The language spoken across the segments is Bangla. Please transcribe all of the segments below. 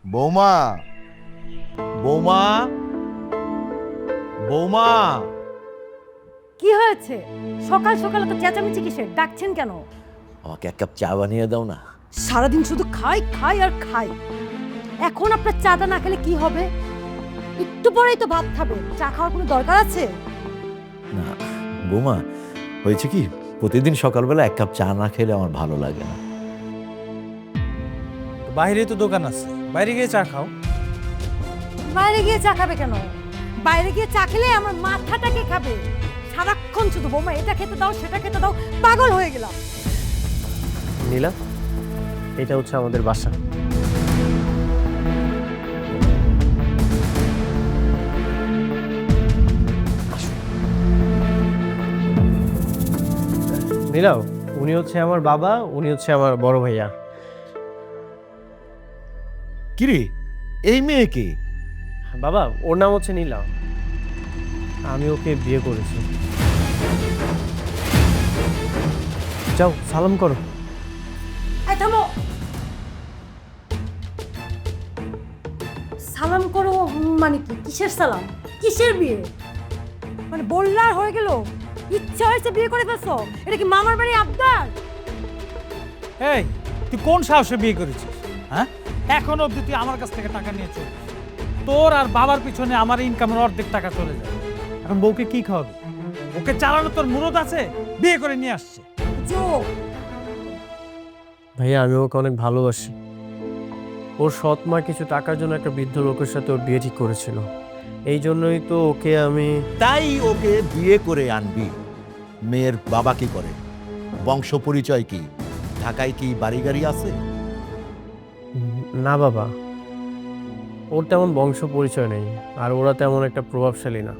বৌমা, বৌমা, বৌমা। কি হয়েছে? সকাল সকাল তো চেঁচামেচি কিসের? ডাকছেন কেন? আমাকে এক কাপ চা বানিয়ে দাও না। সারাদিন শুধু খাই খাই আর খাই। এখন আপনার চাটা না খেলে কি হবে? একটু পরেই তো ভাত খাবে, চা খাওয়ার কোনো দরকার আছে? না বৌমা, হয়েছে কি, প্রতিদিন সকালবেলা এক কাপ চা না খেলে আমার ভালো লাগে না। বাইরে তো দোকান আছে, বাইরে গিয়ে চা খাও। বাইরে গিয়ে চা খাবে কেন? বাইরে গিয়ে চা খেলে আমার মাথাটাকে খাবে। সারাক্ষণ শুধু বৌমা এটা খেতে দাও সেটা খেতে দাও, পাগল হয়ে গেলাম। নীলা, এটা হচ্ছে আমাদের বাসা। নীলা, উনি হচ্ছে আমার বাবা, উনি হচ্ছে আমার বড় ভাইয়া। কিরে, এই মেয়ে কে? বাবা, ওর নাম হচ্ছে নীলা, আমি ওকে বিয়ে করেছি। যাও সালাম করো। এই থামো। সালাম করো মানে কি? কিসের সালাম? কিসের বিয়ে? মানে বললার হয়ে গেল? ইচ্ছা হয়েছে বিয়ে করে ফেলছো? এটা কি মামার বাড়ি আবদার? এই, তুই কোন সাহসে বিয়ে করেছিস? হ্যাঁ, এখন অবধি তুই আমার কাছ থেকে টাকা নিয়ে চল। তোর আর বাবার পিছনে আমার ইনকামের অর্ধেক টাকা চলে যায়। এখন বউকে কি খাওয়াবি? ওকে চালানো তোর মুরত আছে? বিয়ে করে নিয়ে আসছে। জো, ভাইয়া, আমি ওকে অনেক ভালোবাসি। ওর সৎ মা কিছু টাকার জন্য একটা বৃদ্ধ লোকের সাথে ওর বিয়ে ঠিক করেছিল। এই জন্যই তো ওকে আমি। তাই ওকে বিয়ে করে আনবি? মেয়ের বাবা কি করে? বংশ পরিচয় কি? ঢাকায় কি বাড়ি গাড়ি আছে? না বাবা, ওর তেমন বংশ পরিচয় নেই, আর ওরা তেমন একটা প্রভাবশালী না।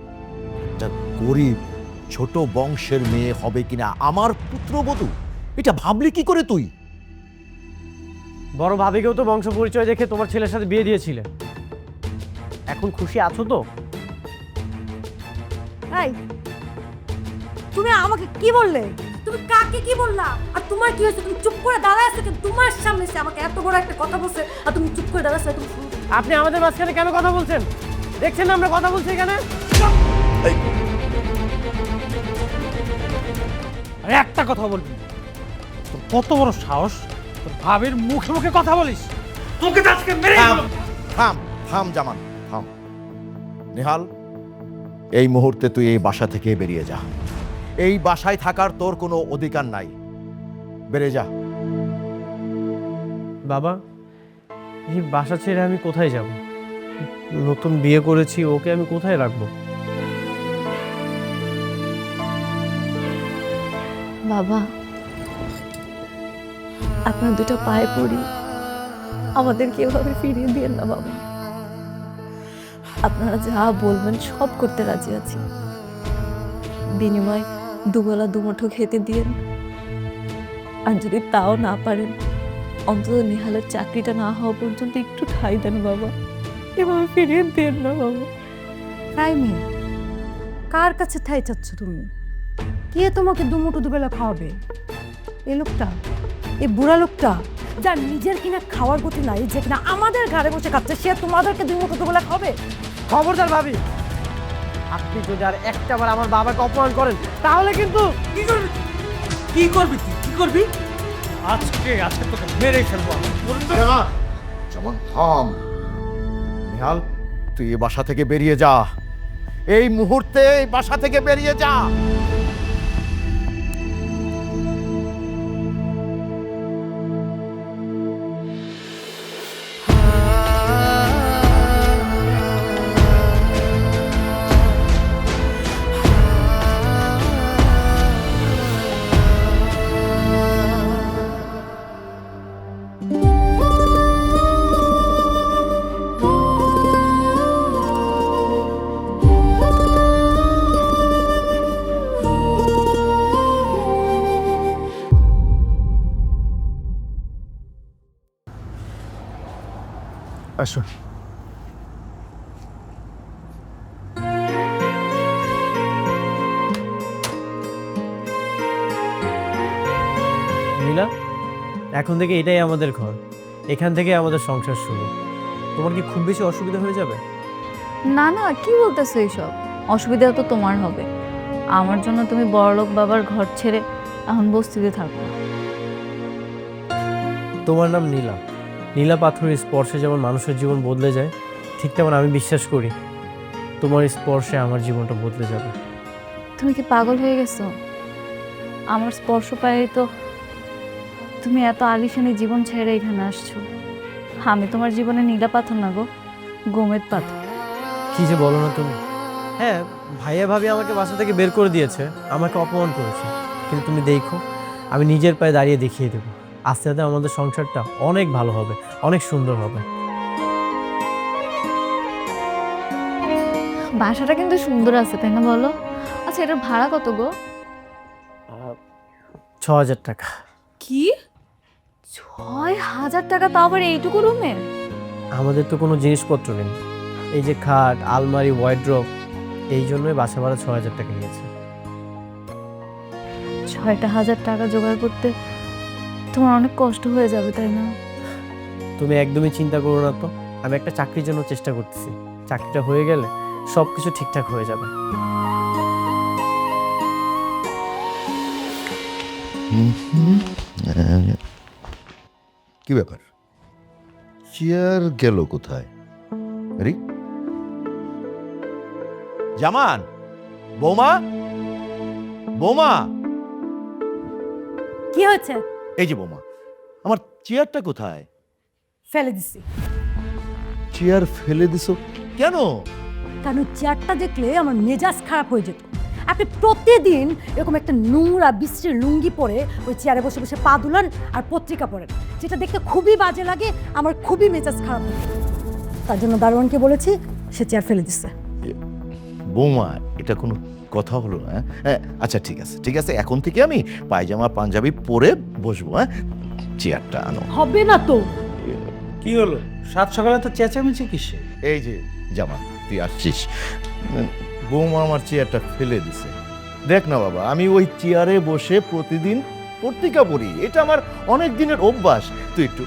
একটা গরিব ছোট বংশের মেয়ে হবে কিনা আমার পুত্রবধূ, এটা ভাবলি কি করে তুই? বড় ভাবিকেও তো বংশ পরিচয় দেখে তোমার ছেলের সাথে বিয়ে দিয়েছিলে। এখন খুশি আছো তো? এই তুমি আমাকে কি বললে? তুমি কাকে কি বললা? আর তোমার কি হয়েছে? তুমি চুপ করে দাঁড়ায় আছো কেন? তোমার সামনে এসে আমাকে এত বড় একটা কথা বলছে আর তুমি চুপ করে দাঁড়াচ্ছ? তুমি আপনি আমাদের মাঝখানে কেন কথা বলছেন? দেখছেন না আমরা কথা বলছি এখানে? আরে একটা কথা বলবি? তোর কত বড় সাহস, তোর ভাবির মুখে মুখে কথা বলিস? তোকে তো আজকে মেরে থাম থাম থাম জামান, থাম। নেহাল, এই মুহূর্তে তুই এই বাসা থেকে বেরিয়ে যা। এই বাসায় থাকার তোর কোনো অধিকার নাই। বেরিয়ে যা। বাবা, এই বাসা ছেড়ে আমি কোথায় যাব? নতুন বিয়ে করেছি, ওকে আমি কোথায় রাখবো? বাবা, আপনার দুটো পায়ে পড়ি, আমাদেরকে এভাবে ফিরিয়ে দিয়েন না বাবা। আপনারা যা বলবেন সব করতে রাজি আছি। বিনিময় দুবেলা দুমুঠো খেতে দিয়েন, আর যদি তাও না পারেন অন্তত নেহালের চাকরিটা না হওয়া পর্যন্ত একটু ঠাঁই দেন বাবা। এভাবে ফিরিয়ে দেন না বাবা। তাই মেয়ে, কার কাছে ঠাই চাচ্ছ তুমি? কে তোমাকে দুমুঠো দুবেলা খাওয়াবে? এই লোকটা, এই বুড়া লোকটা যার নিজের কিনা খাওয়ার গতি নাই, যে কিনা আমাদের ঘরে বসে খাচ্ছে, সে তোমাদেরকে দুমুঠো দুবেলা খাবে? খবরদার ভাবি, আপনি যদি আর একটা বার আমার বাবাকে অপমান করেন তাহলে কিন্তু। কি করবি? কি করবি তুই? কি করবি? আজকে আজকে তোকে মেরে ফেলবো আমি। যেমন থাম। নেহাল, তুই এই বাসা থেকে বেরিয়ে যা। এই মুহূর্তে এই বাসা থেকে বেরিয়ে যা। আসো। নীলা, এখন থেকে এটাই আমাদের ঘর, এখান থেকে আমাদের সংসার শুরু। তোমার কি খুব বেশি অসুবিধা হয়ে যাবে? না না, কি বলতেছো এইসব? অসুবিধা তো তোমার হবে। আমার জন্য তুমি বড়লোক বাবার ঘর ছেড়ে এখন বস্তিতে থাকো। তোমার নাম নীলা। নীলা পাথরের স্পর্শে যেমন মানুষের জীবন বদলে যায়, ঠিক তেমন আমি বিশ্বাস করি তোমার স্পর্শে আমার জীবনটা বদলে যাবে। তুমি কি পাগল হয়ে গেছো? আমার স্পর্শ পায়ে তো তুমি এত আলিশানি জীবন ছেড়ে এখানে আসছো। আমি তোমার জীবনে নীলা পাথর না গো, গোমেদ পাথর। কি যে বলো না তুমি। হ্যাঁ, ভাইয়া ভাবি আমাকে বাসা থেকে বের করে দিয়েছে, আমাকে অপমান করেছে, কিন্তু তুমি দেখো আমি নিজের পায়ে দাঁড়িয়ে দেখিয়ে দেবো আস্তে আস্তে আমাদের সংসারটা অনেক ভালো হবে, অনেক সুন্দর হবে। বাসাটা কিন্তু সুন্দর আছে, তাই না বলো? আচ্ছা, এটার ভাড়া কত গো? 6,000 টাকা। কি 6,000 টাকা, তাও আবার এইটুকু রুমে? আমাদের তো কোনো জিনিসপত্র নেই, এই যে খাট, আলমারি, ওয়ার্ড্রোব, এই জন্যই বাসা ভাড়া 6,000 টাকা নিয়েছে। 6,000 টাকা জোগাড় করতে তোমার অনেক কষ্ট হয়ে যাবে, তাই না? তুমি একদমই চিন্তা করো না তো, আমি একটা চাকরির জন্য চেষ্টা করতেছি, চাকরিটা হয়ে গেলে সব কিছু ঠিকঠাক হয়ে যাবে। কি ব্যাপার, চেয়ার গেল কোথায়? আরে জামান, বৌমা, বৌমা, কি হয়েছে? এই যে বৌমা, আমার চেয়ারটা কোথায়? ফেলে দিছি। চেয়ার ফেলে দিছো কেন? কারণ ওই চেয়ারটা দেখলে আমার মেজাজ খারাপ হয়ে যেত। আপনি প্রতিদিন এরকম একটা নোংরা বিশ্রী লুঙ্গি পরে ওই চেয়ারে বসে বসে পা দুলান আর পত্রিকা পড়েন, যেটা দেখতে খুবই বাজে লাগে, আমার খুবই মেজাজ খারাপ হয়। তার জন্য দারোয়ানকে বলেছি, সে চেয়ার ফেলে দিচ্ছে। বৌমা, এটা কোনো কথা হলো না? হ্যাঁ, আচ্ছা ঠিক আছে, ঠিক আছে, এখন থেকে আমি পায়জামা পাঞ্জাবি পরে বসবো। হ্যাঁ, চেয়ারটা আনো। হবে না তো। কি হলো সাত সকালে তো চেঁচামেচি কিসে? এই যে জামা, তুই আসছিস, বৌমা আমার চেয়ারটা ফেলে দিছে। দেখ না বাবা, আমি ওই চেয়ারে বসে প্রতিদিন পত্রিকা পড়ি, এটা আমার অনেক দিনের অভ্যাস। তুই একটু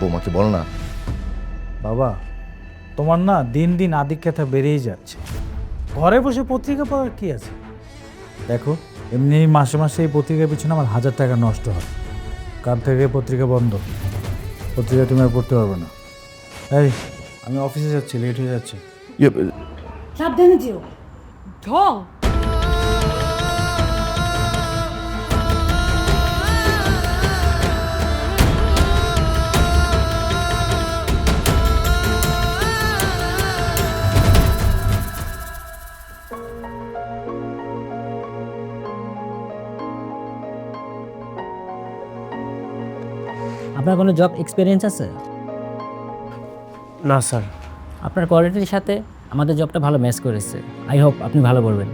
বৌমাকে বল না। বাবা, তোমার না দিন দিন আধিক্যতা বেড়েই যাচ্ছে। ঘরে বসে পত্রিকা পড়ার কি আছে? দেখো, এমনি মাসে মাসে এই পত্রিকার পিছনে আমার 1000 টাকা নষ্ট হয়। কাল থেকে পত্রিকা বন্ধ, পত্রিকা তুমি আর পড়তে পারবে না। এই, আমি অফিসে যাচ্ছি, লেট হয়ে যাচ্ছে। সাবধানে যেও। ঢং। আপনার কোনো জব এক্সপিরিয়েন্স আছে? না স্যার। আপনার কোয়ালিটির সাথে আমাদের জবটা ভালো ম্যাচ করেছে। আই হোপ আপনি ভালো করবেন।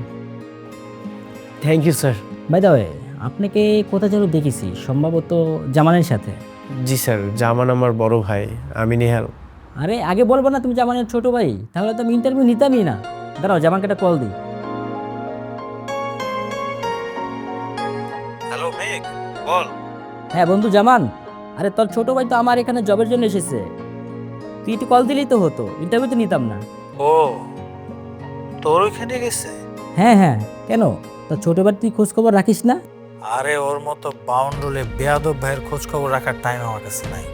Thank you sir. By the way, আপনাকে কোথায় যেন দেখেছি, সম্ভবত জামানের সাথে। জি স্যার, জামান আমার বড় ভাই, আমি নেহাল। আরে আগে বলবো না তুমি জামানের ছোট ভাই? তাহলে তো আমি ইন্টারভিউ নিতামই না। দাঁড়াও, জামানকে একটা কল দিই। হ্যালো মেঘ, বল। হ্যাঁ বন্ধু জামান, আরে তোর ছোট ভাই তো আমার এখানে জবের জন্য এসেছে। তুই একটু কল দিলেই তো হতো, ইন্টারভিউ তো নিতাম না। ও, তোর ওইখানে গেছে? হ্যাঁ হ্যাঁ, কেন? তোর ছোট ভাই তুই খোঁজ খবর রাখিস না? আরে ওর মতো বাউন্ডুলে বেয়াদব ভাইয়ের খোঁজ খবর রাখার টাইম আমার কাছে নাই।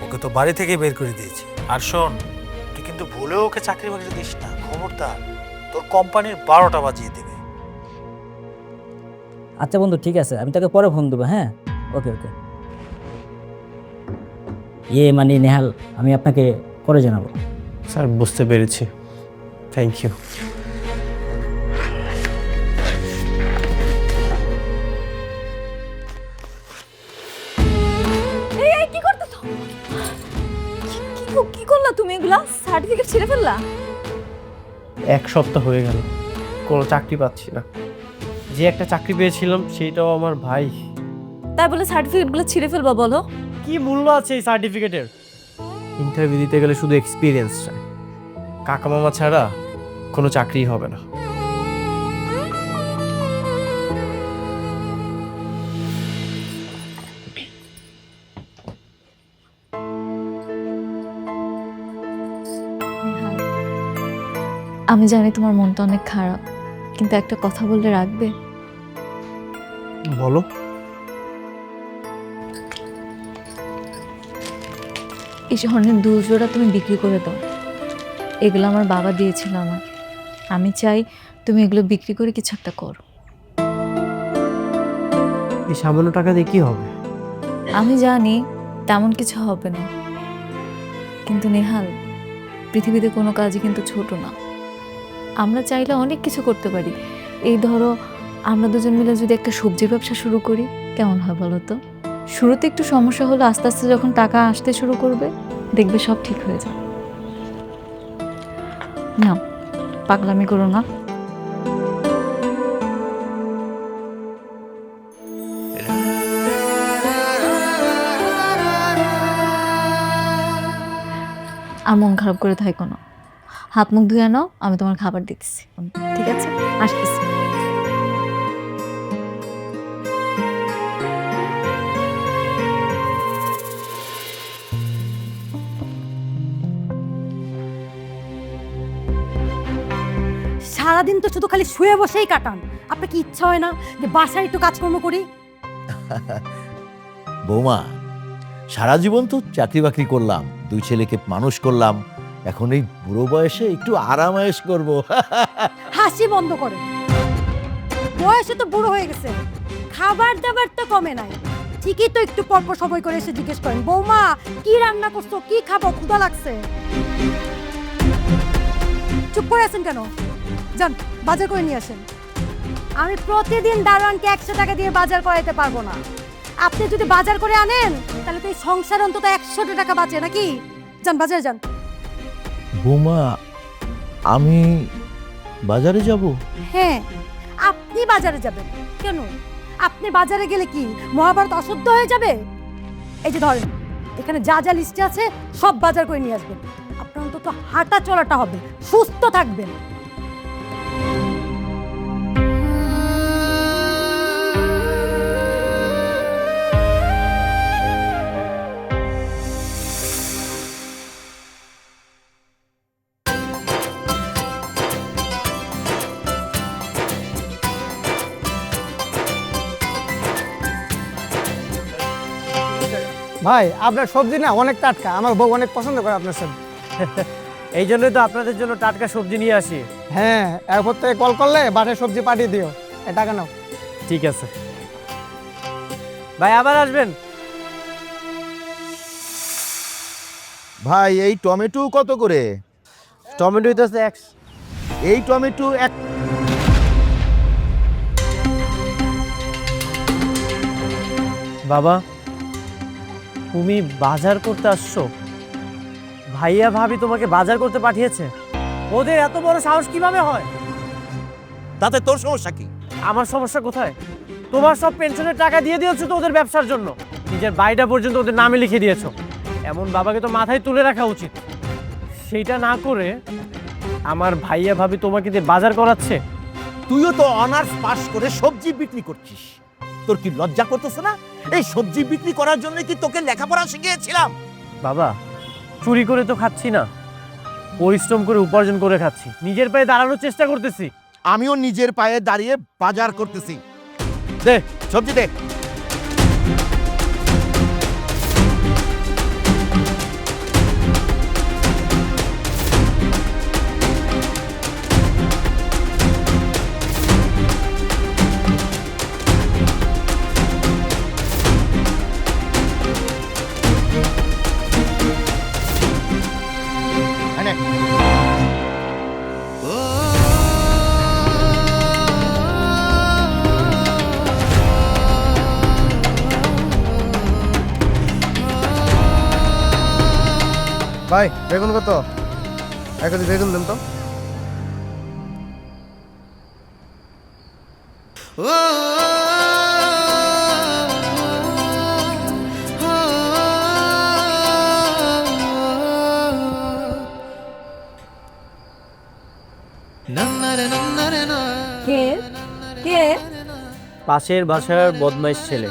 ওকে তো বাড়ি থেকে বের করে দিয়েছি। আর শোন, তুই কিন্তু ভুলেও ওকে চাকরি বাকরি দিস না, খবরদার। তোর কোম্পানির 12টা বাজিয়ে দেবে। আচ্ছা বন্ধু, ঠিক আছে, আমি তোকে পরে ফোন দেবো। হ্যাঁ, ওকে ওকে। মানে নেহাল, আমি আপনাকে পরে জানাবো। স্যার বুঝতে পেরেছি, থ্যাংক ইউ। এই কি করতেছো? কি করলা তুমি? এগুলা সার্টিফিকেট ছিঁড়ে ফেললা? 1 সপ্তাহ হয়ে গেল, কোনো চাকরি পাচ্ছি না। যে একটা চাকরি পেয়েছিলাম সেইটাও আমার ভাই। তাই বলে সার্টিফিকেটগুলো ছিঁড়ে ফেলবা বলো? কি মূল্য আছে এই সার্টিফিকেটের? ইন্টারভিউ দিতে গেলে শুধু এক্সপিরিয়েন্স চাই, কাকা মামা ছাড়া কোনো চাকরিই হবে না। আমি জানি তোমার মনটা অনেক খারাপ, কিন্তু একটা কথা বললে রাখবে? বলো। এই স্বর্ণের 2 জোড়া তুমি বিক্রি করে দাও। এগুলো আমার বাবা দিয়েছিল আমার। আমি চাই তুমি এগুলো বিক্রি করে কিছু একটা করো। এই সামান্য টাকা দিয়ে কি হবে? আমি জানি তেমন কিছু হবে না, কিন্তু নেহাল, পৃথিবীতে কোনো কাজই কিন্তু ছোট না। আমরা চাইলে অনেক কিছু করতে পারি। এই ধরো, আমরা দুজন মিলে যদি একটা সবজির ব্যবসা শুরু করি, কেমন হয় বলো তো? শুরুতে একটু সমস্যা হলে আস্তে আস্তে যখন টাকা আসতে শুরু করবে, দেখবে সব ঠিক হয়ে যাবে। না, পাগলামি করো না। আর মন খারাপ করে থাকো না, হাত মুখ ধুয়ে নাও, আমি তোমার খাবার দিতেছি। ঠিক আছে, আসতেছি। সারাদিন তো শুধু খালি শুয়ে বসেই কাটান, আপনার কি ইচ্ছা হয় না যে বাসায় একটু কাজকর্ম করি? বৌমা, সারা জীবন তো চাকরি বাকরি করলাম, 2 ছেলেকে মানুষ করলাম, এখন এই বুড়ো বয়সে একটু আরামায়েশ করব। হাসি বন্ধ করেন। বয়সে তো বুড়ো হয়ে গেছে, খাবার দাবার তো কমে নাই। ঠিকই তো একটু পরপর সময় করে এসে জিজ্ঞেস করেন, বৌমা কি রান্না করছো, কি খাবো, ক্ষুধা লাগছে। চুপ করে আছেন কেন? যান বাজার করে নিয়ে আসেন। আমি প্রতিদিন দারোয়ানকে 100 টাকা দিয়ে বাজার করাইতে পারবো না। আপনি যদি বাজার করে আনেন তাহলে তো এই সংসার অন্তত 100 টাকা বাঁচে নাকি? যান বাজারে যান। বৌমা, আমি বাজারে যাব? হ্যাঁ, আপনি বাজারে যাবেন। কেন? আপনি বাজারে গেলে কি মহাভারত অশুদ্ধ হয়ে যাবে? এই যে ধরেন, এখানে যা যা লিস্টে আছে সব বাজার করে নিয়ে আসবেন। আপনার অন্তত হাঁটা চলাটা হবে, সুস্থ থাকবেন। ভাই আপনার সবজি না অনেক টাটকা, আমার বউ অনেক পছন্দ করে আপনার সবজি। এই জন্যই তো আপনাদের জন্য টাটকা সবজি নিয়ে আসি। হ্যাঁ, এরপর থেকে কল করলে বাসায় সবজি পাঠিয়ে দিও। টাকা নাও। ঠিক আছে ভাই, আবার আসবেন। ভাই, এই টমেটো কত করে? টমেটো হইতেছে 100। এই টমেটো এক বাবা, তুমি বাজার করতে আসছো? ভাইয়া ভাবি তোমাকে বাজার করতে পাঠিয়েছে? ওদের এত বড় সাহস কিভাবে হয়? তাতে তোর সমস্যা কি? আমার সমস্যা কোথায়? তোমার সব পেনশনের টাকা দিয়ে দিয়েছো তো ওদের ব্যবসার জন্য, নিজের বাড়িটা পর্যন্ত ওদের নামে লিখে দিয়েছো। এমন বাবাকে তো মাথায় তুলে রাখা উচিত। সেইটা না করে আমার ভাইয়া ভাবি তোমাকে দিয়ে বাজার করাচ্ছে। তুইও তো অনার্স পাস করে সবজি বিক্রি করছিস, তোর কি লজ্জা করতেছে না? এই সবজি বিক্রি করার জন্য কি তোকে লেখাপড়া শিখিয়েছিলাম? বাবা, চুরি করে তো খাচ্ছি না, পরিশ্রম করে উপার্জন করে খাচ্ছি, নিজের পায়ে দাঁড়ানোর চেষ্টা করতেছি। আমিও নিজের পায়ে দাঁড়িয়ে বাজার করতেছি। দে সবজি দে। ভাই বেগুন কত? 1 কেজি বেগুন দেন তো। কে কে? পাশের বাসার বদমাইশ ছেলে।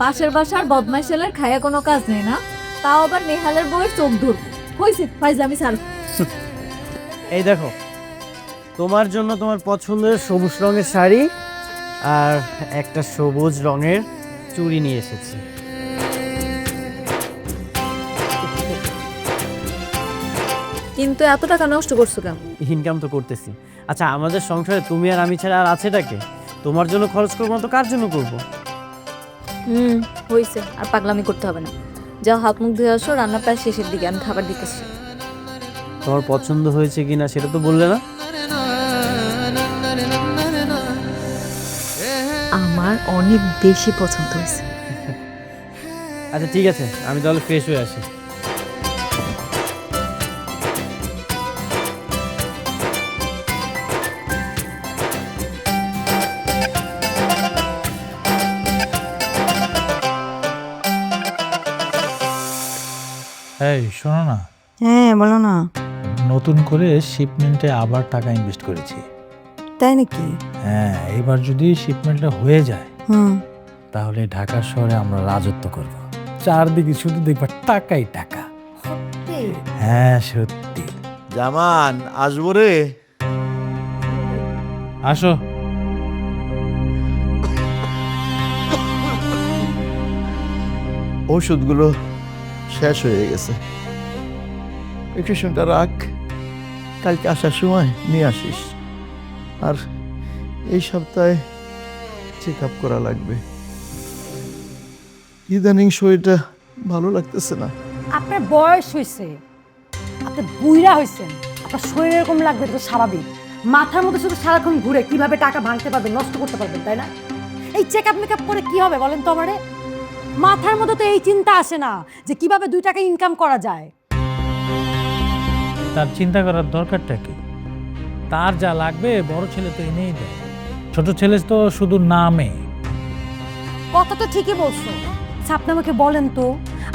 পাশের বাসার বদমাইশ ছেলের খায়া কোনো কাজ নেই না, তাও আবার নেহালের বউয়ের চোখ ধর হয়েছে। ফাইজলামি স্যার, এই দেখো, তোমার জন্য তোমার পছন্দের সবুজ রঙের শাড়ি আর একটা সবুজ রঙের চুড়ি নিয়ে এসেছি। কিন্তু এত টাকা নষ্ট করছো কেন? ইনকাম তো করতেছি। আচ্ছা, আমাদের সংসারে তুমি আর আমি ছাড়া আর আছেটাকে? তোমার জন্য খরচ করবো না তো কার জন্য করবো? হইছে, আর পাগলামি করতে হবে না। যাও হাত মুখ ধুয়ে আসো, রান্না প্রায় শেষের দিকে, আমি খাবার দিতেছি। তোমার পছন্দ হয়েছে কিনা সেটা তো বললে না। আমার অনেক বেশি পছন্দ হয়েছে। আচ্ছা ঠিক আছে, আমি তাহলে ফ্রেশ হয়ে আসি। এই শোনো না, হ্যাঁ বলো না। নতুন করে শিপমেন্টে আবার টাকা ইনভেস্ট করেছি। তাই নাকি? হ্যাঁ, এবার যদি শিপমেন্টটা হয়ে যায় হুম। তাহলে ঢাকা শহরে আমরা রাজত্ব করব। চারদিকে শুধু দেখবা টাকাই টাকা। হ্যাঁ সত্যি। জামান আসবো রে। আসো। ওষুধগুলো শেষ হয়ে গেছে, প্রেসক্রিপশনটা রাখ, কালকে আসার সময় নিয়ে আসিস। আর এই সপ্তাহে চেক আপ করা লাগবে। ইদানিং শরীরটা ভালো লাগতেছে না। আপনার বয়স হয়েছে, আপনি বুইড়া হয়েছেন, আপনার শরীর এরকম লাগবে, এটা তো স্বাভাবিক। মাথার মধ্যে শুধু সারাক্ষণ ঘুরে কিভাবে টাকা ভাঙতে পারবেন, নষ্ট করতে পারবেন, তাই না? এই চেক আপ মেকআপ করে কি হবে বলেন তো আমারে? মাথার মধ্যে তো এই চিন্তা আসে না যে কিভাবে 2 টাকা ইনকাম করা যায়। তার চিন্তা করার দরকারটা কি? তার যা লাগবে বড় ছেলে তো এনেই দেয়, ছোট ছেলে তো শুধু নামে। কথা তো ঠিকই বলছো। আচ্ছা আপনি আমাকে বলেন তো,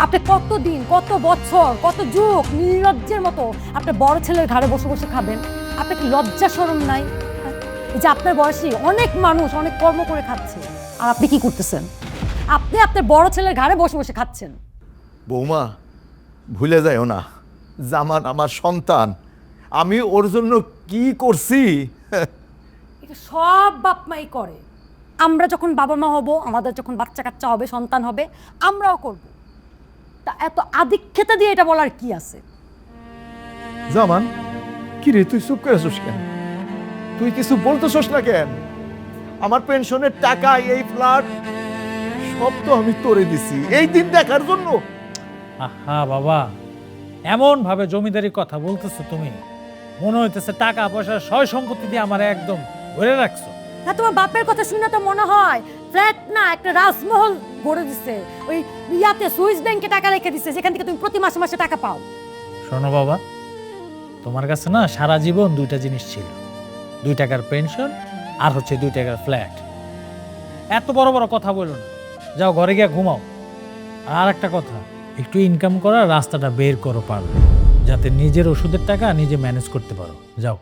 আপনি কতদিন, কত বছর, কত যুগ নির্লজ্জের মতো আপনি বড় ছেলের ঘাড়ে বসে বসে খাবেন? আপনার কি লজ্জা শরম নাই? এই যে আপনার বয়সী অনেক মানুষ অনেক কর্ম করে খাচ্ছে, আর আপনি কি করতেছেন? আপনি আপনার বড় ছেলের ঘাড়ে বসে বসে খাচ্ছেন। বৌমা, ভুলে যাও না, জামান আমার সন্তান, আমি ওর জন্য কি করছি। এটা সব বাপ মাই করে। আমরা যখন বাবা মা হব, আমাদের যখন বাচ্চা কাচ্চা হবে, সন্তান হবে, আমরাও করব। তা এত আদিক্ষেতা দিয়ে এটা বলার কি আছে? জামান, কি রে তুই চুপ করে আছিস কেন? তুই কিছু বলতেছস না কেন? আমার পেনশনের টাকা, এই ফ্ল্যাট সব তো আমি তোরে দিছি এই দিন দেখার জন্য। আহা বাবা, এমন ভাবে জমিদারি কথা বলতেছো তুমি, মনে হইতেছে টাকা পয়সা সয় সম্পত্তি দিয়ে আমার একদম ধরে রাখছো। হ্যাঁ, তোমার বাপের কথা শুনে তো মনে হয় ফ্ল্যাট না, একটা রাজমহল গড়ে দিছে। ওই ইয়াতে সুইস ব্যাংকে টাকা রেখে দিছে, যেখান থেকে তুমি প্রতি মাসে মাসে টাকা পাও। শোনো বাবা, তোমার কাছে না সারা জীবন 2টা জিনিস ছিল, 2 টাকার পেনশন আর হচ্ছে 2 টাকার ফ্ল্যাট। এত বড় বড় কথা বলো না, যাও ঘরে গিয়ে ঘুমাও। আর একটা কথা, একটু ইনকাম করার রাস্তাটা বের করো পারলে, যাতে নিজের ওষুধের টাকা নিজে ম্যানেজ করতে পারো। যাও।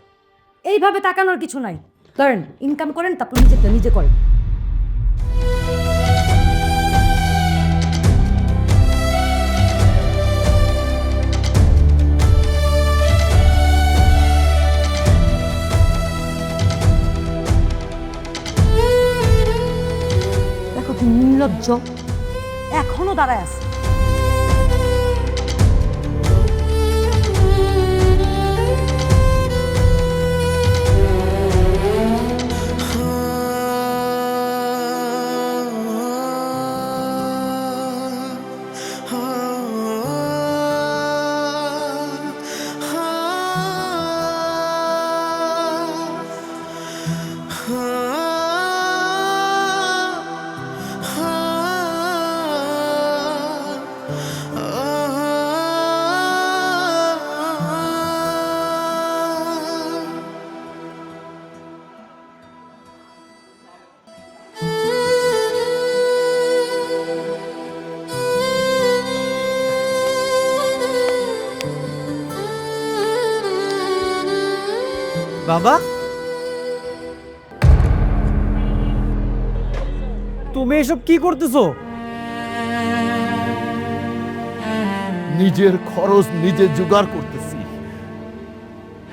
এইভাবে তাকানোর কিছু নাই, ধরেন ইনকাম করেন, তারপর নিজেরটা নিজে করেন। দেখো কি নির্লজ্জ, এখনো দাঁড়ায় আছে। বাবা, তুমি এসব কি করতেছো? নিজের খরচ নিজে জোগাড় করতেছি,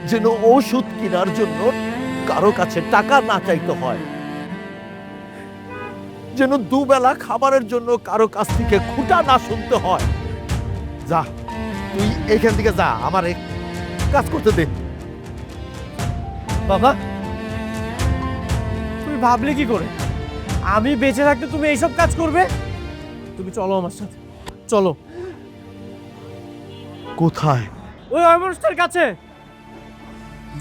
যেন ওষুধ কেনার জন্য কারো কাছে টাকা না চাইতে হয়, যেন দুবেলা খাবারের জন্য কারো কাছ থেকে খুঁটা না শুনতে হয়। যা, তুই এইখান থেকে যা, আমার কাজ করতে দে। বাবা, তুমি ভাবলে কি করে আমি বেঁচে থাকতে তুমি এইসব কাজ করবে? তুমি চলো আমার সাথে, চলো। কোথায়? ওই মানুষটার কাছে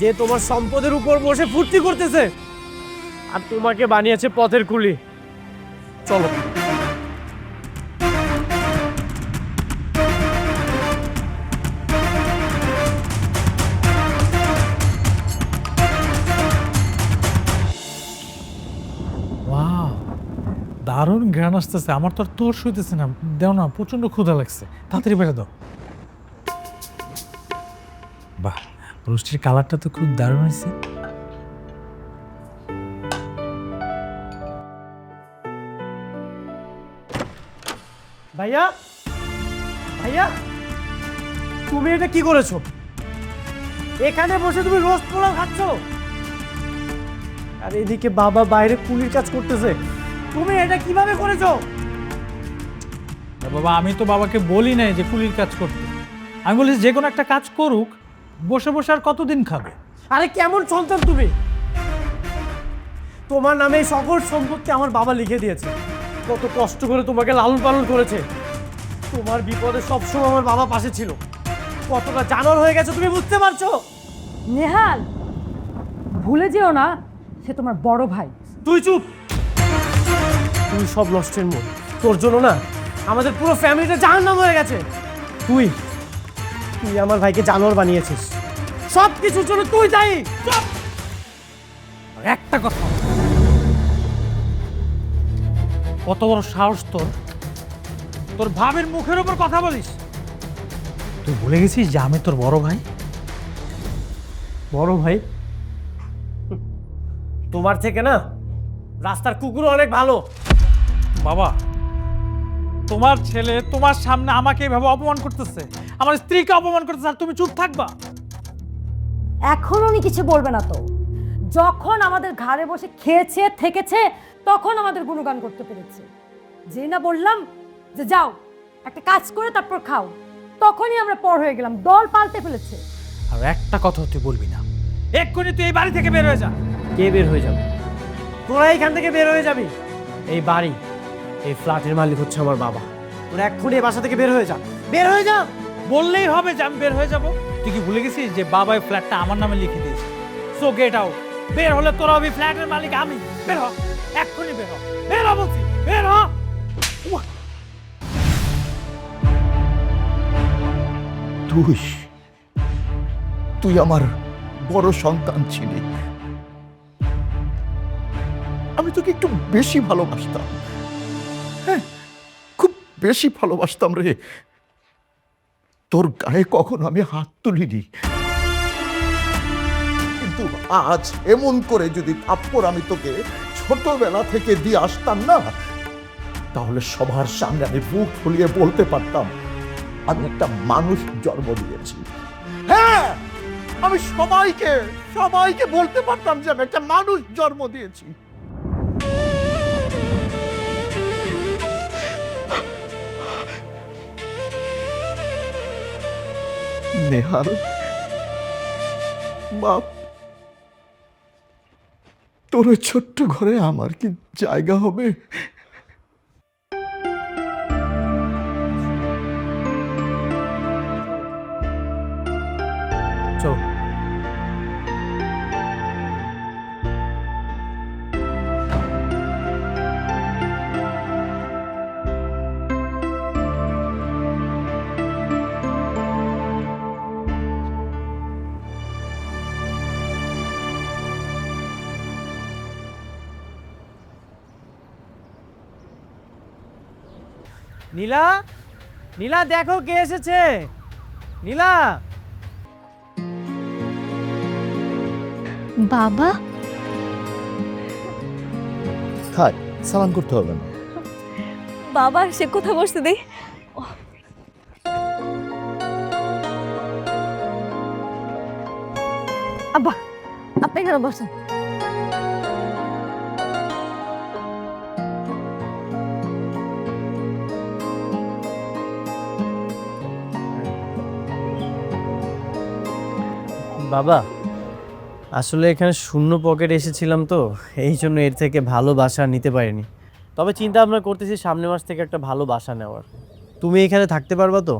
যে তোমার সম্পদের উপর বসে ফুর্তি করতেছে আর তোমাকে বানিয়েছে পথের কুলি। চলো। ওয়াও, দারুণ ঘ্রাণ আসতেছে। আমার তো আর তোর শুইতেছে না, দেও না, প্রচন্ড ক্ষুধা লাগছে, তাড়াতাড়ি বেড়ে দাও। বাহ, রুষ্টির কালারটা তো খুব দারুণ হয়েছে। ভাইয়া, ভাইয়া, তুমি এটা কি করেছো? এখানে বসে তুমি রোস্ট পোলাও খাচ্ছ, আর এদিকে বাবা বাইরে কুলির কাজ করতেছে। তুমি এটা কিভাবে করেছো? বাবা, আমি তো বাবাকে বলি নাই যে কুলির কাজ করতে। আমি বলি যে কোনো একটা কাজ করুক, বসে বসে আর কতদিন খাবে। আরে কেমন সন্তান তুমি? তোমার নামে এই সকল সম্পত্তি আমার বাবা লিখে দিয়েছে। কত কষ্ট করে তোমাকে লালন পালন করেছে। তোমার বিপদে সবসময় আমার বাবা পাশে ছিল। কতটা জানোয়ার হয়ে গেছে তুমি বুঝতে পারছো? নেহাল, ভুলে যেও না সে তোমার বড় ভাই। তুই চুপ। তুই সব নষ্টের মূল। তোর জন্য না আমাদের পুরো ফ্যামিলিটা জাহান্নাম হয়ে গেছে। তুই তুই আমার ভাইকে জানোয়ার বানিয়েছিস। সব কিছুর জন্য তুই দায়ী। চুপ। আর একটা কথা, কত বড় সাহস তোর, তোর ভাবের মুখের উপর কথা বলিস? তুই ভুলে গেছিস যে আমি তোর বড় ভাই? বড় ভাই? তোমার থেকে না রাস্তার কুকুর অনেক ভালো। বাবা, তোমার ছেলে তোমার সামনে আমাকে এভাবে অপমান করতেছে, আমার স্ত্রীকে অপমান করতেছে, আর তুমি চুপ থাকবা? এখন উনি কিছু বলবে না তো। যখন আমাদের ঘাড়ে বসে খেয়েছে থেকেছে তখন আমাদের গুণগান করতে পেরেছে। যে না বললাম যে যাও একটা কাজ করে তারপর খাও, তখনই আমরা পর হয়ে গেলাম, দল পাল্টে ফেলেছে। আর একটা কথা তুই বলবি না, এক্ষুনি তুই এই বাড়ি থেকে বের হয়ে যা। কে বের হয়ে যাবে? তোরা এখান থেকে বের হয়ে যাবি? এই বাড়ি, এই ফ্ল্যাটের মালিক হচ্ছে আমার বাবা। তোরা এক্ষুনি এই বাসা থেকে বের হয়ে যা। বের হয়ে যা। বললেই হবে যে আমি বের হয়ে যাব? তুই কি ভুলে গেছিস যে বাবা এই ফ্ল্যাটটা আমার নামে লিখে দিয়েছে? So get out. বের হলে তোরা হবে ফ্ল্যাটের মালিক আমি। বের হ, এক্ষুনি বের হ, বের হ বলছি, বের হ। উয়া। তুই আমার বড় সন্তান ছিলি। আমি তোকে একটু বেশি ভালোবাসতাম, হ্যাঁ, খুব বেশি ভালোবাসতাম রে। তোর গায়ে কখনো আমি হাত তুলিনি, কিন্তু আজ এমন করে যদি থাপ্পড় আমি তোকে ছোটবেলা থেকে দিয়ে আসতাম না, তাহলে সবার সামনে আমি বুক ফুলিয়ে বলতে পারতাম আমি একটা মানুষ জন্ম দিয়েছি। হ্যাঁ, আমি সবাইকে বলতে পারতাম যে আমি একটা মানুষ জন্ম দিয়েছি। নেহাল, বাপ, তোর ওই ছোট্ট ঘরে আমার কি জায়গা হবে? চল। নীলা, নীলা দেখো কে এসেছে। নীলা। বাবা, থাক, সালাম করতে হবে না। বাবা সে কোথায় বসতে দেই? আব্বা আপনি এখানে বসেন। বাবা, আসলে এখানে শূন্য পকেটে এসেছিলাম তো, এই জন্য এর থেকে ভালো বাসা নিতে পারিনি। তবে চিন্তা ভাবনা করতেছি সামনের মাস থেকে একটা ভালো বাসা নেওয়ার। তুমি এখানে থাকতে পারবা তো?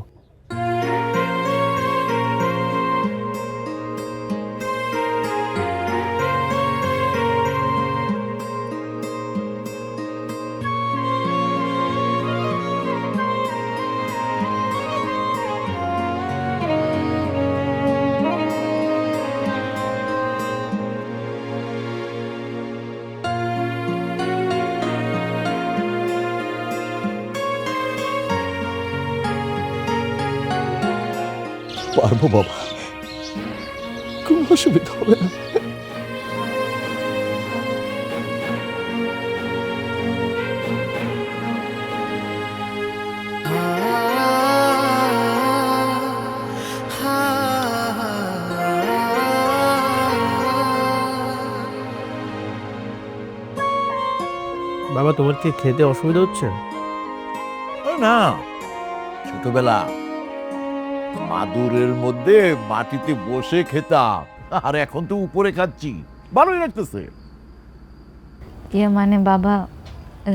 পারবো বাবা, কোনো অসুবিধা হবে না। বাবা, তোমার কি খেতে অসুবিধা হচ্ছে? না, ছোটবেলা মাদুরের মধ্যে মাটিতে বসে খেতাম, আর এখন তো উপরে খাচ্ছি, ভালোই লাগতেছে। ইয়ে মানে বাবা,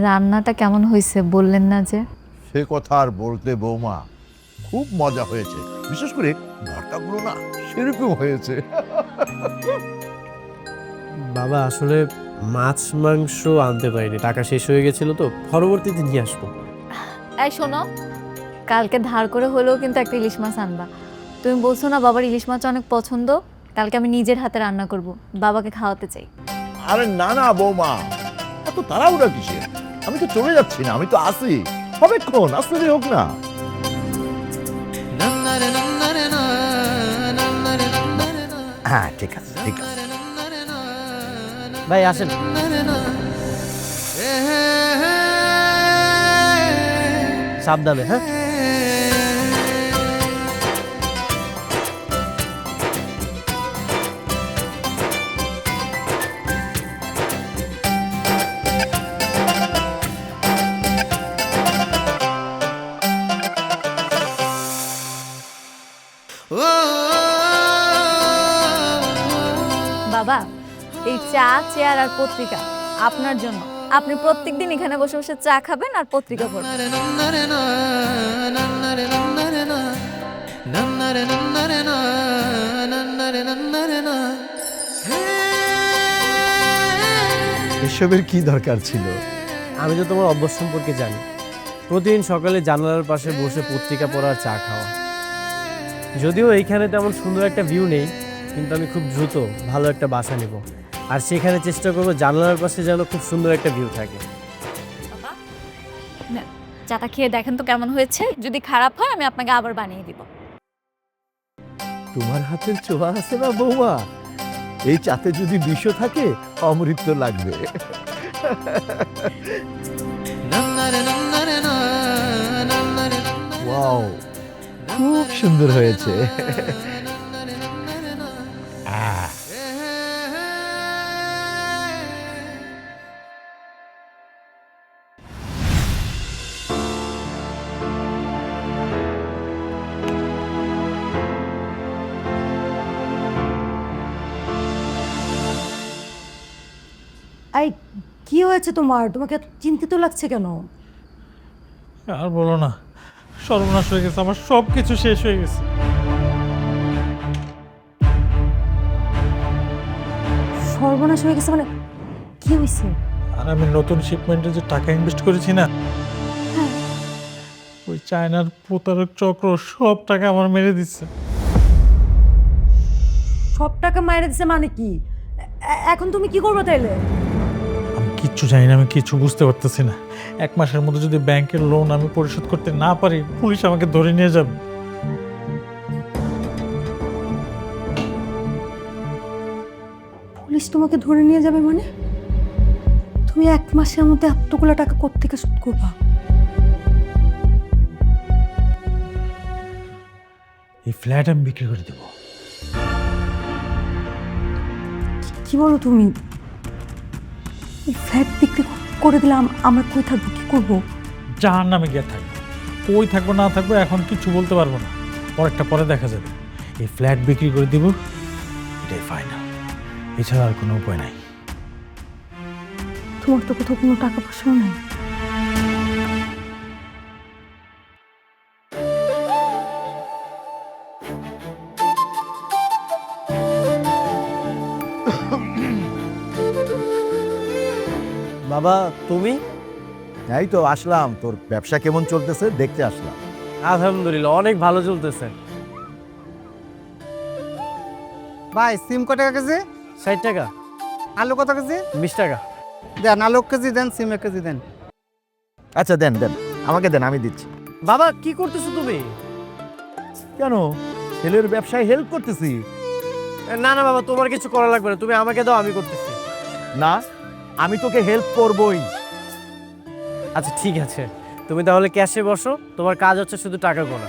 রান্নাটা কেমন হয়েছে বললেন না যে? সে কথা আর বলতে বৌমা, খুব মজা হয়েছে, বিশেষ করে ভর্তাগুলো না সেরকম হয়েছে। বাবা, আসলে মাছ মাংস আনতে পারিনি, টাকা শেষ হয়ে গেছিল তো, পরবর্তীতে নিয়ে আসবো। এই শোনো, কালকে ধার করে হলেও কিন্তু একটা ইলিশ মাছ আনবা। তুমি বলছো না বাবার ইলিশ মাছ অনেক পছন্দ, কালকে আমি নিজের হাতে রান্না করব, বাবাকে খাওয়াতে চাই। আরে না না বৌমা, এত তাড়াহুড়া কিসের? আমি তো চলে যাচ্ছি না, আমি তো আসি, অনেকক্ষণ আসতে হোক না। হ্যাঁ ঠিক আছে, ঠিক আছে। ভাই আসেন। সাবধানে, হ্যাঁ? বাবা, এই চা, চেয়ার আর পত্রিকা আপনার জন্য। আপনি প্রত্যেকদিন এখানে বসে বসে চা খাবেন আর পত্রিকা পড়বেন। এসবের কি দরকার ছিল? আমি তো তোমার অভ্যাস সম্পর্কে জানি, প্রতিদিন সকালে জানালার পাশে বসে পত্রিকা পড়া আর চা খাওয়া। যদিও এইখানে তেমন সুন্দর একটা ভিউ নেই, কিন্তু আমি খুব দ্রুত ভালো একটা বাসা নেব, আর সেখানে চেষ্টা করবো জানালার পাশে যেন খুব সুন্দর একটা ভিউ থাকে। বাবা, না, চাটা খেয়ে দেখেন তো কেমন হয়েছে। যদি খারাপ হয় আমি আপনাকে আবার বানিয়ে দিব। তোমার হাতের ছোঁয়া আছে না বৌমা, এই চাতে যদি বিষ থাকে অমৃত তো লাগবে। ওয়াও, খুব সুন্দর হয়েছে। আহ, এই কি হয়েছে তোমার? তোমাকে এত চিন্তিত লাগছে কেন? আর বলো না, সর্বনাশ হয়ে গেছে, আমার সব কিছু শেষ হয়ে গেছে। সর্বনাশ হয়ে গেছে মানে কি হয়েছে? আর আমি নতুন শিপমেন্টে যে টাকা ইনভেস্ট করেছি না, ওই চায়নার প্রতারক চক্র সব টাকা আমার মেরে দিচ্ছে। সব টাকা মায়ের দিছে মানে কি? এখন তুমি কি করবে তাইলে? আমি কিচ্ছু জানি না, আমি কিছু বুঝতে পারতেছি না। 1 মাসের মধ্যে যদি ব্যাংকের লোন আমি পরিশোধ করতে না পারি, পুলিশ আমাকে ধরে নিয়ে যাবে। পুলিশ তোমাকে ধরে নিয়ে যাবে মানে? তুমি 1 মাসের মধ্যে এতগুলো টাকা কোত্থেকে শোধ করবা? এই ফ্ল্যাট আমি বিক্রি করে দেবো। কি বলো তুমি? এই ফ্ল্যাট বিক্রি করে দিলাম, আমরা কই থাকবো, কি করবো? জাহার নামে গিয়ে থাকবো, কই থাকবো না থাকবো এখন কিছু বলতে পারবো না, পরেরটা পরে দেখা যাবে। এই ফ্ল্যাট বিক্রি করে দিব, এটাই ফাইনাল, এছাড়া আর কোনো উপায় নাই। তোমার তো কোথাও কোনো টাকা পয়সাও নাই। বাবা তুমি? এই তো আসলাম, তোর ব্যবসা কেমন চলতেছে দেখতে আসলাম। আলহামদুলিল্লাহ অনেক ভালো চলতেছে। ভাই সিম কত টাকা কেজি? 60 টাকা। আলু কত কেজি? 20 টাকা। দেন আলু 1 কেজি দেন, সিম 1 কেজি দেন। আচ্ছা দেন দেন, আমাকে দেন, আমি দিচ্ছি। বাবা কি করতেছো তুমি? কেন, ছেলের ব্যবসায় হেল্প করতেছি। না না বাবা, তোমার কিছু করা লাগবে না, তুমি আমাকে দাও, আমি করতেছি। না, আমি তোকে হেল্প করবই। আচ্ছা ঠিক আছে, তুমি তাহলে ক্যাশে বসো, তোমার কাজ হচ্ছে শুধু টাকা গোনা।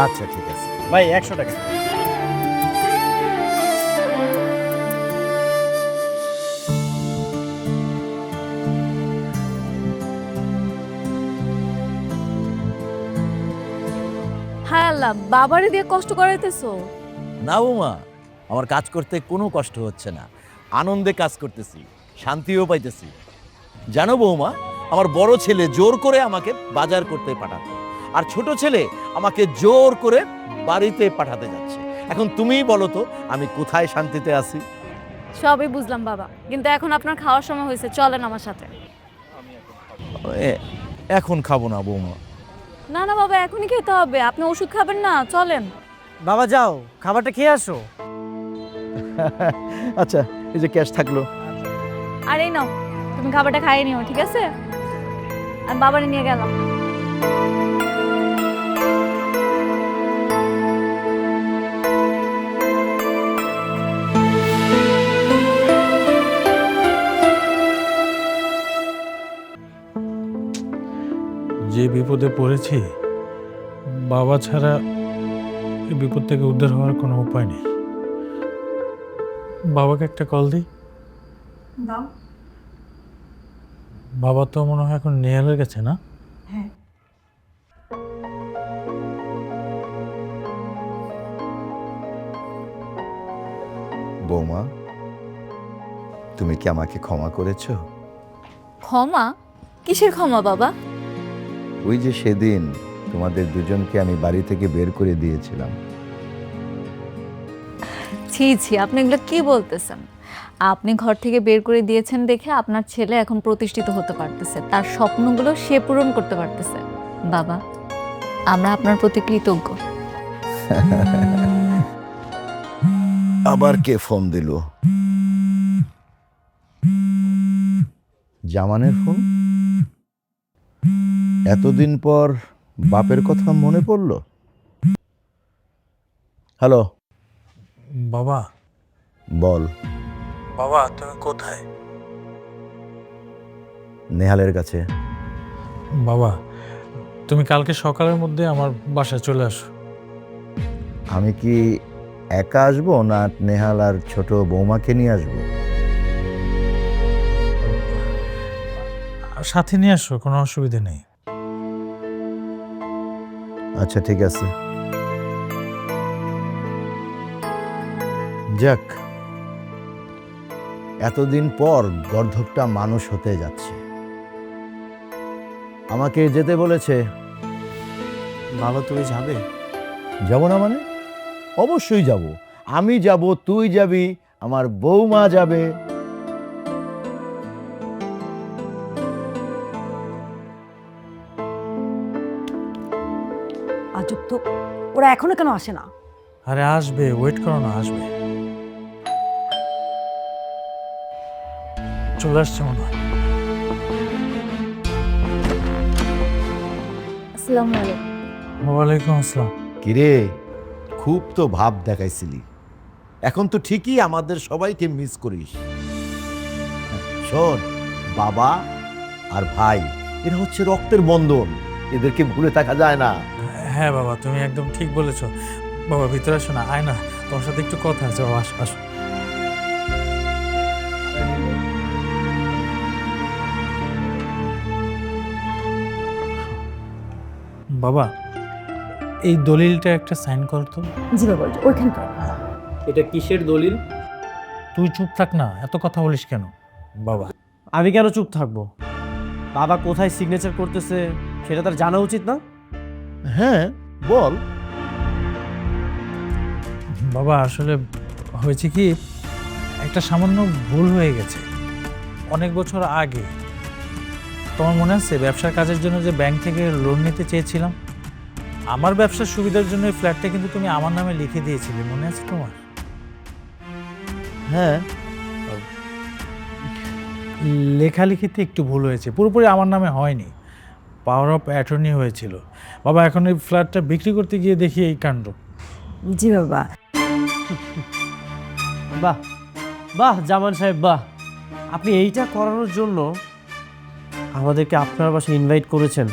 আচ্ছা ঠিক আছে। ভাই 100 টাকা। হায় আল্লাহ, বাবারে দিয়ে কষ্ট করাইতেছো। না বৌমা, আমার কাজ করতে কোনো কষ্ট হচ্ছে না, আনন্দে কাজ করতেছি, শান্তিও পাইতেছি। জানো বৌমা, আমার বড় ছেলে জোর করে আমাকে বাজার করতে পাঠাতো, আর ছোট ছেলে আমাকে জোর করে বাড়িতে পাঠাতে যাচ্ছে। এখন তুমিই বলো তো, আমি কোথায় শান্তিতে আছি? সবই বুঝলাম বাবা, কিন্তু এখন আপনার খাওয়ার সময় হয়েছে, চলেন আমার সাথে। এখন খাবো না বৌমা। না না বাবা, এখনই খেতে হবে, আপনি ওষুধ খাবেন না, চলেন। বাবা যাও, খাবারটা খেয়ে আসো। আচ্ছা, এই যে ক্যাশ থাকলো। আর এই নাও, তুমি খাবারটা খাইয়ে নিও, ঠিক আছে? আমি বাবারে নিয়ে গেলাম। যে বিপদে পড়েছি, বাবা ছাড়া এই বিপদ থেকে উদ্ধার হওয়ার কোনো উপায় নেই। বাবাকে একটা কল দিই। দাও। বাবা তো মনে হয় এখন নেহালের গেছে, না? হ্যাঁ। বৌমা, তুমি কি আমাকে ক্ষমা করেছো? ক্ষমা? কিসের ক্ষমা বাবা? ওই যে সেদিন তোমাদের দুজনকে আমি বাড়ি থেকে বের করে দিয়েছিলাম। ছি ছি, আপনি এগুলো কি বলতেছেন? আপনি ঘর থেকে বের করে দিয়েছেন দেখে আপনার ছেলে এখন প্রতিষ্ঠিত হতে পারতেছে, তার স্বপ্নগুলো সে পূরণ করতে পারতেছে। বাবা, আমরা আপনার প্রতি কৃতজ্ঞ। আবার কে ফোন দিল? জামানের ফোন? এতদিন পর বাপের কথা মনে পড়ল। হ্যালো। বাবা। বল। বাবা তুমি কোথায়? নেহালের কাছে। বাবা, তুমি কালকে সকালের মধ্যে আমার বাসায় চলে আসো। আমি কি একা আসবো, না নেহাল আর ছোট বৌমাকে নিয়ে আসবো? সাথে নিয়ে আসো, কোনো অসুবিধা নেই। আচ্ছা ঠিক আছে। যাক, এতদিন পর গর্ধবটা মানুষ হতে যাচ্ছে। আমাকে যেতে বলেছে। বাবা তুমি যাবে? যাব না মানে? অবশ্যই যাব। আমি যাব, তুই যাবি, আমার বৌমা যাবে। আজব তো, ওরা এখনো কেন আসে না? আরে আসবে, ওয়েট করো না, আসবে। চলে আসছে মনে হয়। আসসালামু আলাইকুম। ওয়ালাইকুম আসসালাম। কিরে, খুব তো ভাব দেখাইছিলি, এখন তো ঠিকই আমাদের সবাইকে মিস করিস। শোন, বাবা আর ভাই এরা হচ্ছে রক্তের বন্ধন, এদেরকে ভুলে থাকা যায় না। হ্যাঁ বাবা, তুমি একদম ঠিক বলেছ। বাবা ভিতরে আসো না, আয় না, তোমার সাথে একটু কথা আছে। বাবা আসো আসো। বাবা, এই দলিলটা একটা সাইন কর তো। জি বাবা, ওইখানটা। এটা কিসের দলিল? তুই চুপ থাক না, এত কথা বলিস কেন বাবা? আমি কেন চুপ থাকবো? বাবা কোথায় সিগনেচার করতেছে সেটা তার জানা উচিত না? হ্যাঁ, বল। বাবা আসলে হয়েছে কি, একটা সামান্য ভুল হয়ে গেছে অনেক বছর আগে। তোমার মনে আছে ব্যবসার কাজের জন্য যে ব্যাংক থেকে লোন নিতে চেয়েছিলাম? আমার ব্যবসার সুবিধার জন্য এই ফ্ল্যাটটা কিন্তু তুমি আমার নামে লিখে দিয়েছিলে, মনে আছে তোমার? হ্যাঁ, লেখালেখিতে একটু ভুল হয়েছে, পুরোপুরি আমার নামে হয়নি, পাওয়ার অফ অ্যাটর্নি হয়েছিল। বাবা এখন এই ফ্ল্যাটটা বিক্রি করতে গিয়ে দেখি এই কাণ্ড। জি বাবা। বাহ বাহ জামান সাহেব, বাহ! আপনি এইটা করানোর জন্য আমাদেরকে আপনার বাসায় ইনভাইট করেছেন।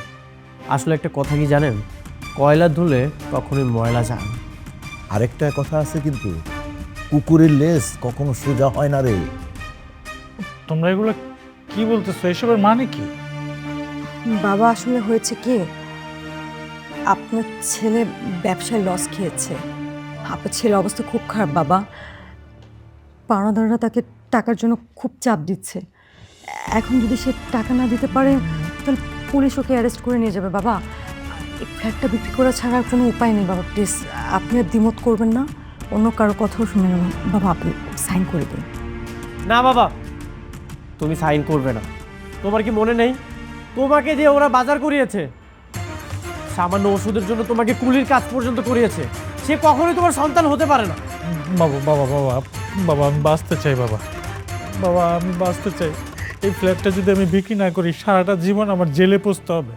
আসলে একটা কথা কি জানেন, কয়লা ধুলে কখনোই ময়লা যায় না। আরেকটা কথা আছে কিন্তু, কুকুরের লেজ কখনো সোজা হয় না রে। তোমরা এগুলো কি বলতেছো? এসবের মানে কি? বাবা আসলে হয়েছে কি, আপনার ছেলে ব্যবসায় লস খেয়েছে। আপনার ছেলের অবস্থা খুব খারাপ বাবা। পাওনাদাররা তাকে টাকার জন্য খুব চাপ দিচ্ছে। এখন যদি সে টাকা না দিতে পারে তাহলে পুলিশ ওকে অ্যারেস্ট করে নিয়ে যাবে বাবা। এই ফ্ল্যাটটা বিক্রি করা ছাড়া আর কোনো উপায় নেই বাবা। প্লিজ আপনি আর দ্বিমত করবেন না, অন্য কারো কথাও শুনে নেবেন বাবা। আপনি সাইন করে দিন। না বাবা, তুমি সাইন করবে না। তোমার কি মনে নেই তোমাকে দিয়ে ওরা বাজার করিয়েছে? সামান্য ওষুধের জন্য তোমাকে কুলির কাজ পর্যন্ত করিয়েছে। সে কখনোই তোমার সন্তান হতে পারে না। বাবা বাবা বাবা বাবা, আমি বাঁচতে চাই বাবা। বাবা আমি বাঁচতে চাই। এই ফ্ল্যাটটা যদি আমি বিক্রি না করি সারাটা জীবন আমার জেলে পচতে হবে।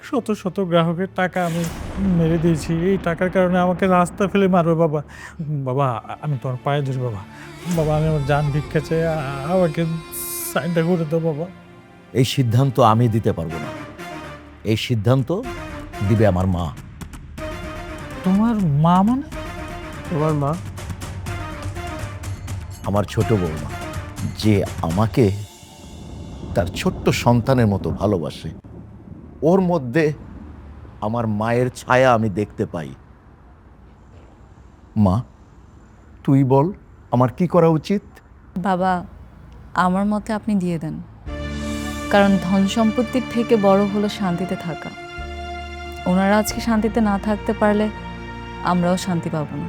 শত শত গ্রাহকের টাকা আমি মেরে দিয়েছি, এই টাকার কারণে আমাকে রাস্তা ফেলে মারবে বাবা। বাবা আমি তোমার পায়ে ধরি বাবা। বাবা আমি আমার জান ভিক্ষা চাই, আমাকে সাইনটা করে দাও বাবা। এই সিদ্ধান্ত আমি দিতে পারবো না, এই সিদ্ধান্ত দিবে আমার মা। তোমার মা মানে? তোমার মা? আমার ছোট বৌমা, যে আমাকে তার ছোট্ট সন্তানের মতো ভালোবাসে। ওর মধ্যে আমার মায়ের ছায়া আমি দেখতে পাই। মা, তুই বল আমার কি করা উচিত? বাবা, আমার মতে আপনি দিয়ে দেন, কারণ ধন সম্পত্তির থেকে বড় হলো শান্তিতে থাকা। ওনারা আজকে শান্তিতে না থাকতে পারলে আমরাও শান্তি পাবো না।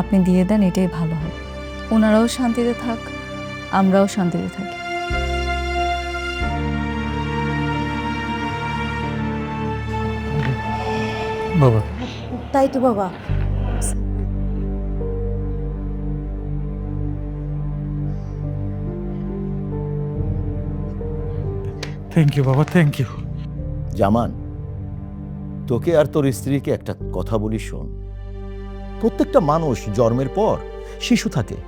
আপনি দিয়ে দেন, এটাই ভালো হবে। ওনারাও শান্তিতে থাক, আমরাও শান্তিতে থাকি। বাবা তাই তো বাবা। থ্যাংক ইউ বাবা, থ্যাংক ইউ। জামান, তোকে আর তোর স্ত্রীকে একটা কথা বলি শোন। প্রত্যেকটা মানুষ জন্মের পর শিশু থাকে,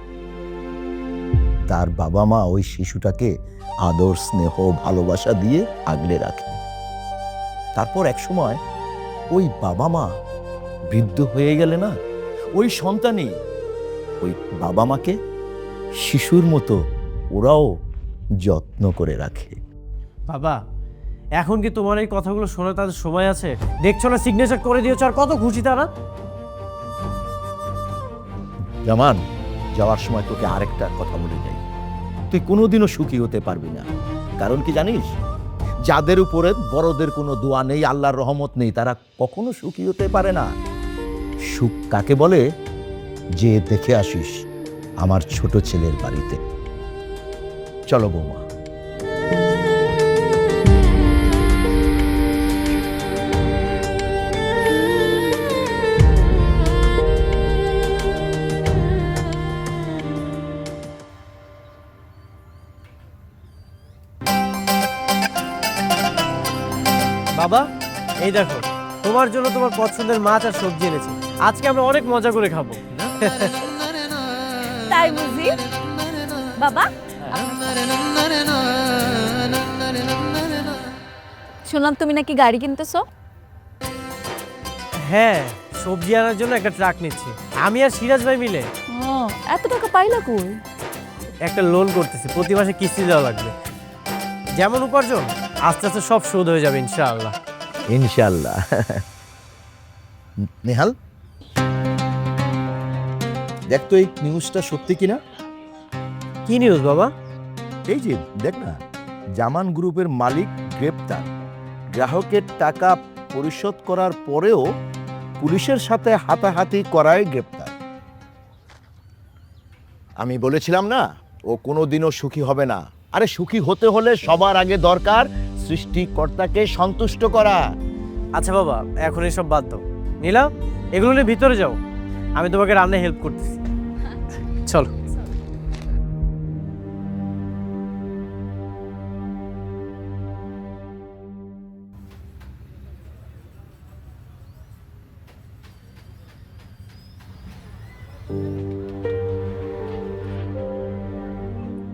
তার বাবা মা ওই শিশুটাকে আদর স্নেহ ভালোবাসা দিয়ে আগলে রাখে। তারপর এক সময় ওই বাবা মা বৃদ্ধ হয়ে গেলে না, ওই সন্তানই ওই বাবা মাকে শিশুর মতো ওরাও যত্ন করে রাখে। বাবা, এখন কি তোমার এই কথাগুলো শোনা তাদের সময় আছে? দেখছো না সিগনেচার করে দিয়েছো, আর কত খুশি তারা। জামান, যাওয়ার সময় তোকে আরেকটা কথা বলে যাই, তুই কোনোদিনও সুখী হতে পারবি না। কারণ কি জানিস? যাদের উপরে বড়দের কোনো দোয়া নেই, আল্লাহর রহমত নেই, তারা কখনো সুখী হতে পারে না। সুখ কাকে বলে? যে দেখে আসিস আমার ছোট ছেলের বাড়িতে। চলো বৌমা। বাবা, এই দেখো তোমার জন্য তোমার পছন্দের মাছ আর সবজি এনেছি। আজকে আমরা অনেক মজা করে খাবো। তাই বুঝি? বাবা, শুনলাম তুমি নাকি গাড়ি কিনতেছো? হ্যাঁ, সবজি আনার জন্য একটা ট্রাক নিচ্ছি, আমি আর সিরাজ ভাই মিলে। ও এত টাকা পাইলা কই? একটা লোন করতেছি, প্রতি মাসে কিস্তি দেওয়া লাগবে। যেমন উপার্জন আস্তে আস্তে সব শোধ হয়ে যাবে ইনশাআল্লাহ। ইনশাল্লাহ। নেহাল, দেখ তো এই নিউজটা সত্যি কিনা। কি নিউজ বাবা? এই যে দেখ না, জামান গ্রুপের মালিক গ্রেপ্তার, গ্রাহকের টাকা পরিশোধ করার পরেও পুলিশের সাথে হাতাহাতি করায় গ্রেপ্তার। আমি বলেছিলাম না, ও কোনোদিনও সুখী হবে না। আরে সুখী হতে হলে সবার আগে দরকার সৃষ্টিকর্তাকে সন্তুষ্ট করা। আচ্ছা বাবা, এখন এসব বাদ দাও। নীলা, এগুলো নিয়ে ভিতরে যাও, আমি তোমাকে রান্নায় হেল্প করতেছি। চলো।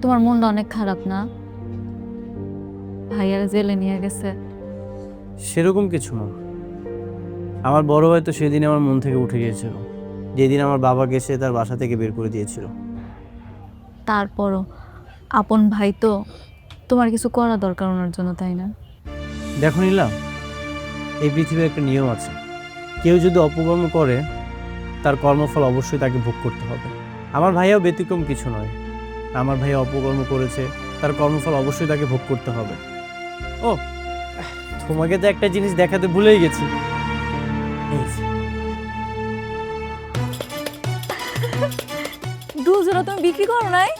তোমার মনটা অনেক খারাপ না? ভাইয়ারা জেলে নিয়ে গেছে। সেরকম কিছু না, আমার বড় ভাই তো সেদিন আমার মন থেকে উঠে গিয়েছিল, যেদিন আমার বাবা গেছে তার বাসা থেকে বের করে দিয়েছিল। তারপরও আপন ভাই তো, তোমার কিছু করা দরকার ওনার জন্য, তাই না? দেখো নিলাম, এই পৃথিবীর একটা নিয়ম আছে, কেউ যদি অপকর্ম করে তার কর্মফল অবশ্যই তাকে ভোগ করতে হবে। আমার ভাইয়াও ব্যতিক্রম কিছু নয়, আমার ভাইয়া অপকর্ম করেছে, তার কর্মফল অবশ্যই তাকে ভোগ করতে হবে। ও, তোমাকে তো একটা জিনিস দেখাতে ভুলেই গেছি। এই যে, দুজোড়া তুমি বিক্রি করো নাই?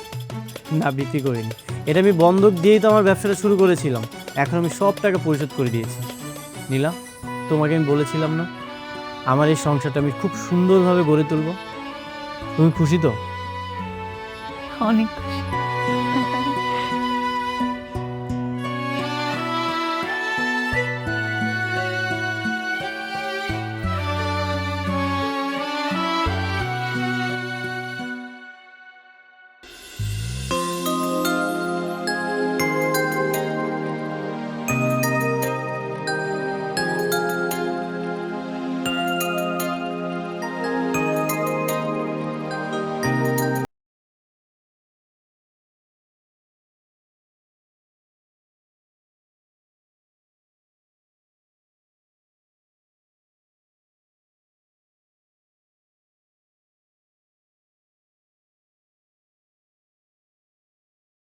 না, বিক্রি করিনি, এটা আমি বন্ধক দিয়েই তো আমার ব্যবসাটা শুরু করেছিলাম। এখন আমি সব টাকা পরিশোধ করে দিয়েছি। নীলা, তোমাকে আমি বলেছিলাম না আমার এই সংসারটা আমি খুব সুন্দরভাবে গড়ে তুলব। তুমি খুশি তো? অনেক খুশি।